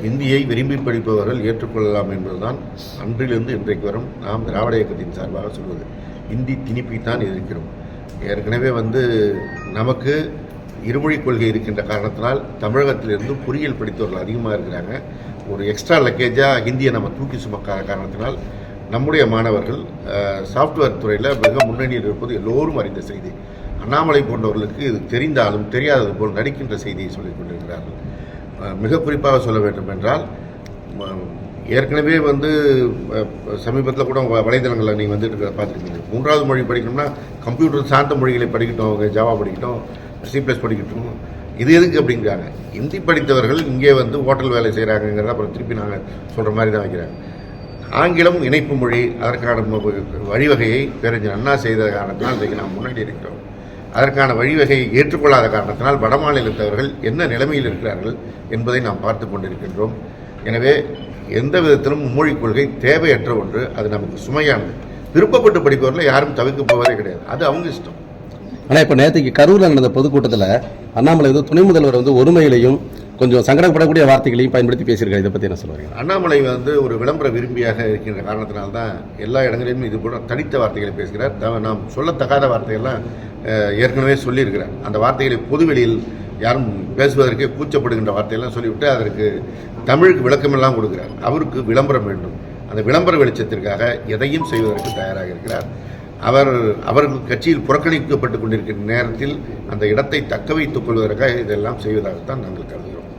இந்தியை விரும்பி படிப்பவர்கள் ஏற்றுக்கொள்ளலாம் என்பதுதான் அன்றிலிருந்து இன்றைக்கு வரும் நாம் திராவிட இயக்கத்தின் சார்பாக சொல்வது. இந்தி திணிப்பைத்தான் எதிர்க்கிறோம். ஏற்கனவே நமக்கு இருமொழிக் கொள்கை இருக்கின்ற காரணத்தினால் தமிழகத்திலிருந்து பொறியியல் படித்தவர்கள் அதிகமாக இருக்கிறாங்க. ஒரு எக்ஸ்ட்ரா லக்கேஜாக ஹிந்தியை நம்ம தூக்கி சுமக்காத காரணத்தினால் நம்முடைய மாணவர்கள் சாஃப்ட்வேர் துறையில் மிக முன்னணியில் இருப்பது எல்லோரும் அறிந்த செய்தி. அண்ணாமலை போன்றவர்களுக்கு இது தெரிந்தாலும் தெரியாதது போல் நடிக்கின்ற செய்தியை சொல்லிக் கொண்டிருக்கிறார்கள். மிக குறிப்பாக சொல்ல வேண்டும் என்றால், ஏற்கனவே சமீபத்தில் கூட வலைதளங்களில் நீங்கள் பார்த்துருக்கீங்க. 3வது மொழி படிக்கணும்னா கம்ப்யூட்டர் சார்ந்த மொழிகளை படிக்கட்டும், அவங்க ஜாவா படிக்கட்டும், C+ படிக்கட்டும். இது எதுக்கு அப்படிங்கிறாங்க. ஹிந்தி படித்தவர்கள் இங்கே ஹோட்டல் வேலை செய்கிறாங்கிறத அப்புறம் திருப்பி நாங்கள் சொல்கிற மாதிரி தான் வைக்கிறாங்க. ஆங்கிலம் இணைப்பு மொழி, அதற்கான வழிவகையை பேரறிஞர் அண்ணா செய்த காரணத்தினால் இன்றைக்கு நாம் முன்னாடி இருக்கிறோம். அதற்கான வழிவகையை ஏற்றுக்கொள்ளாத காரணத்தினால் வடமாநிலத்தவர்கள் என்ன நிலைமையில் இருக்கிறார்கள் என்பதை நாம் பார்த்து கொண்டிருக்கின்றோம். எனவே எந்த விதத்திலும் மும்மொழிக் கொள்கை தேவையற்ற ஒன்று. அது நமக்கு சுமையானது. விருப்பப்பட்டு படிப்பவர்கள் யாரும் தவிர்க்க போவதே கிடையாது. அது அவங்க இஷ்டம். ஆனால் இப்போ நேற்றுக்கு கரூரில் நடந்த பொதுக்கூட்டத்தில் அண்ணாமலை துணை முதல்வர் ஒருமையிலையும் கொஞ்சம் சங்கடப்படக்கூடிய வார்த்தைகளையும் பயன்படுத்தி பேசியிருக்காரு. இதை பற்றி என்ன சொல்லுவாங்க? அண்ணாமலை ஒரு விளம்பர விரும்பியாக இருக்கின்ற காரணத்தினால்தான் எல்லா இடங்களிலும் இது போல தனித்த வார்த்தைகளை பேசுகிறார். நாம் சொல்லத்தகாத வார்த்தைகள்லாம் ஏற்கனவே சொல்லியிருக்கிறார். அந்த வார்த்தைகளை பொதுவெளியில் யாரும் பேசுவதற்கே கூச்சப்படுகின்ற வார்த்தையெல்லாம் சொல்லிவிட்டு அதற்கு தமிழுக்கு விளக்கமெல்லாம் கொடுக்கிறார். அவருக்கு விளம்பரம் வேண்டும். அந்த விளம்பர வெளிச்சத்திற்காக எதையும் செய்வதற்கு தயாராக இருக்கிறார். அவர்கள் கட்சியில் புறக்கணிக்கப்பட்டுக் கொண்டிருக்கின்ற நேரத்தில் அந்த இடத்தை தக்க வைத்துக் கொள்வதற்காக இதெல்லாம் செய்வதாகத்தான் நாங்கள் கருதுகிறோம்.